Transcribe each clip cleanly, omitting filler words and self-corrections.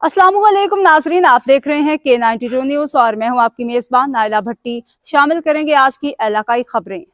अस्सलामुअलैकुम नाजरीन, आप देख रहे हैं K92 न्यूज और मैं हूं आपकी मेजबान नाइला भट्टी। शामिल करेंगे आज की इलाकाई खबरें।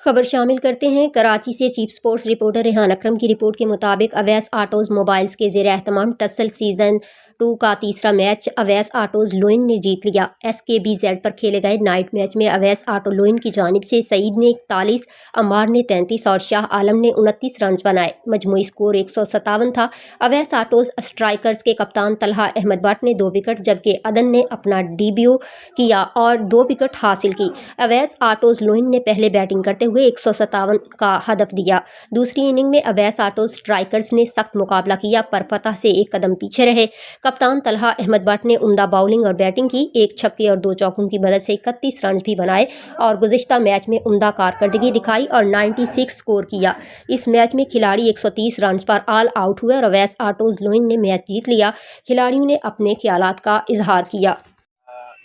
खबर शामिल करते हैं। कराची से चीफ स्पोर्ट्स रिपोर्टर रेहान अकरम की रिपोर्ट के मुताबिक अवैस आटोज मोबाइल्स के ज़ेर एहतमाम टसल सीजन 2 का तीसरा मैच अवैस आटोज लोइन ने जीत लिया। SKBZ पर खेले गए नाइट मैच में अवैस आटो लोइन की जानिब से सईद ने 41, अम्मार ने 33 और शाह आलम ने 29 रन बनाए। मजमूई स्कोर 157 था। अवैस आटोज स्ट्राइकर्स के कप्तान तलहा अहमद भट्ट ने 2 विकेट जबकि अदन ने अपना डेब्यू किया और 2 विकेट हासिल की। अवैस आटोज लोइन ने पहले बैटिंग करते हुए 157 का हदफ दिया। दूसरी इनिंग में अवैस आटो स्ट्राइकर्स ने सख्त मुकाबला किया पर फतह से एक कदम पीछे रहे। कप्तान तलहा अहमद भट्ट ने उम्दा बॉलिंग और बैटिंग की। 1 छक्के और 2 चौकों की मदद से 31 रन भी बनाए और गुज़िश्ता मैच में उम्दा कारकर्दगी दिखाई और 96 स्कोर किया। इस मैच में खिलाड़ी 130 रन पर ऑल आउट हुए और अवैस आटोज लोइन ने मैच जीत लिया। खिलाड़ियों ने अपने ख्यालात का इजहार किया।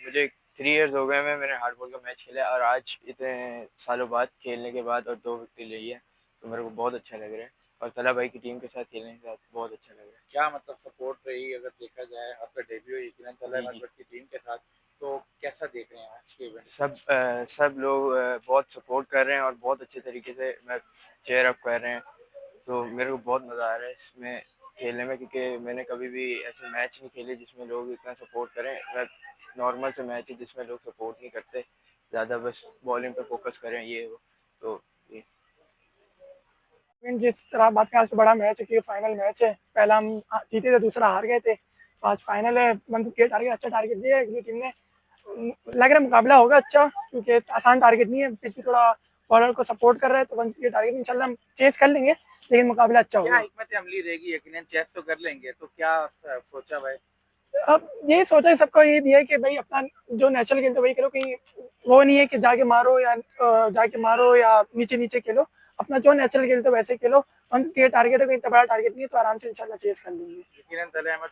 मुझे 3 इयर्स हो गए मैंने हार्डबॉल का मैच खेला और आज इतने सालों बाद खेलने के बाद और 2 विकेट ली है तो मेरे को बहुत अच्छा लग रहा है और तला भाई की टीम के साथ खेलने के साथ बहुत अच्छा लग रहा है। क्या मतलब सपोर्ट रही अगर देखा जाए आपका डेब्यू यकीनन तला अहमद भट्ट की टीम के साथ, तो कैसा देख रहे हैं आज के इवेंट? सब लोग बहुत सपोर्ट कर रहे हैं और बहुत अच्छे तरीके से मैं चेयर अप कर रहे हैं, तो मेरे को बहुत मज़ा आ रहा है इसमें खेलने में क्योंकि मैंने कभी भी ऐसे मैच नहीं खेले जिसमें लोग इतना सपोर्ट करें। मैं नॉर्मल से मैच है जिसमें लोग सपोर्ट नहीं करते ज़्यादा, बस बॉलिंग पे फोकस करें ये वो, तो ये जिस तरह आप बात करें, आज तो बड़ा मैच है क्योंकि फाइनल मैच है। पहला हम जीते थे, दूसरा हार गए थे, तो आज फाइनल है। मतलब के टारगेट अच्छा टारगेट दिया है क्योंकि टीम ने, लग रहा है मुकाबला होगा अच्छा क्योंकि आसान टारगेट नहीं है। पिच भी थोड़ा बॉलर को सपोर्ट कर रहा है, तो वन के टारगेट इंशाल्लाह हम चेस कर लेंगे, लेकिन मुकाबला अच्छा क्या होगा। हिकमत अमली रहेगी? यकीनन चेस तो कर लेंगे, तो क्या सोचा भाई? अब ये सोचा है, सबको ये दिया है कि भाई अपना जो नेचुरल खेलते वही खेलो, कहीं वो नहीं है कि जाके मारो या नीचे नीचे खेलो। अपना जो नेचुरल खेलते वैसे खेलो। हम ये टारगेट है, कोई इतना बड़ा टारगेट नहीं है, तो आराम से इंशाल्लाह चेस कर लेंगे। यकीनन तला अहमद